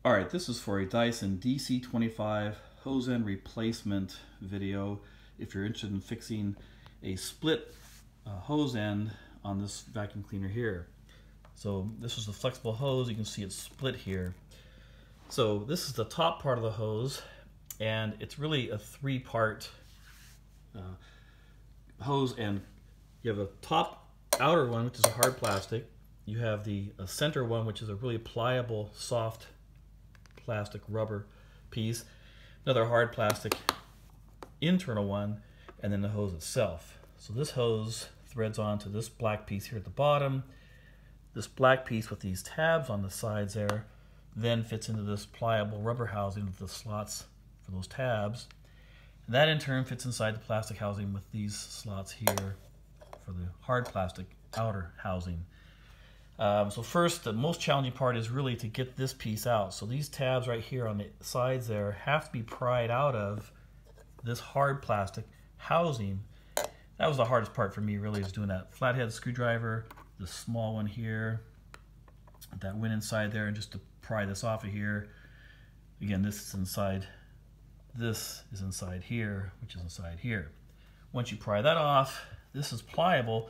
Alright, this is for a Dyson DC-25 hose end replacement video if you're interested in fixing a split hose end on this vacuum cleaner here. So this is the flexible hose. You can see it's split here. So this is the top part of the hose, and it's really a three-part hose end. You have a top outer one, which is a hard plastic. You have the center one, which is a really pliable, soft plastic rubber piece, another hard plastic internal one, and then the hose itself. So this hose threads onto this black piece here at the bottom. This black piece with these tabs on the sides there then fits into this pliable rubber housing with the slots for those tabs. And that in turn fits inside the plastic housing with these slots here for the hard plastic outer housing. So first, the most challenging part is really to get this piece out. So these tabs right here on the sides there have to be pried out of this hard plastic housing. That was the hardest part for me, really, is doing that flathead screwdriver, the small one here, that went inside there, and just to pry this off of here. Again, this is inside here, which is inside here. Once you pry that off, this is pliable,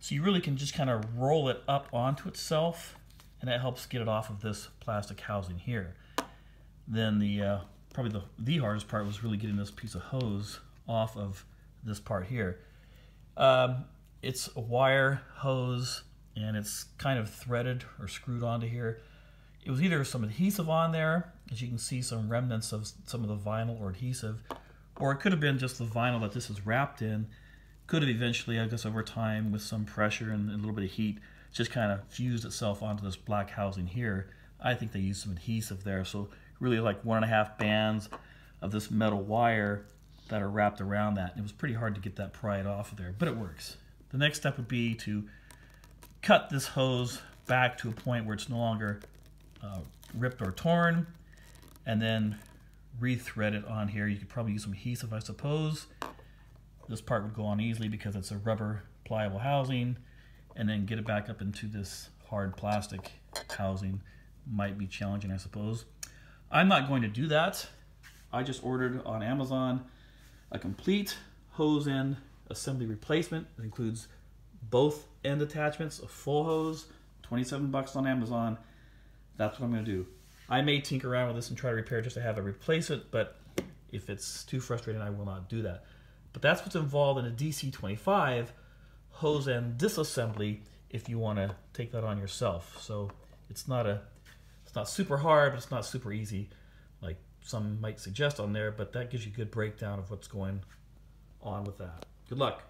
so you really can just kind of roll it up onto itself, and that helps get it off of this plastic housing here. Then probably the hardest part was really getting this piece of hose off of this part here. It's a wire hose, and it's kind of threaded or screwed onto here. It was either some adhesive on there, as you can see some remnants of some of the vinyl or adhesive, or it could have been just the vinyl that this is wrapped in. Could have eventually, I guess over time, with some pressure and a little bit of heat, just kind of fused itself onto this black housing here. I think they used some adhesive there, so really like 1.5 bands of this metal wire that are wrapped around that. And it was pretty hard to get that pried off of there, but it works. The next step would be to cut this hose back to a point where it's no longer ripped or torn, and then rethread it on here. You could probably use some adhesive, I suppose. This part would go on easily because it's a rubber pliable housing, and then get it back up into this hard plastic housing might be challenging, I suppose. I'm not going to do that. I just ordered on Amazon a complete hose end assembly replacement. It includes both end attachments, a full hose, 27 bucks on Amazon. That's what I'm going to do. I may tinker around with this and try to repair it just to have it replace it, but if it's too frustrating, I will not do that. But that's what's involved in a DC-25 hose end disassembly if you want to take that on yourself. So it's not super hard, but it's not super easy like some might suggest on there, but that gives you a good breakdown of what's going on with that. Good luck.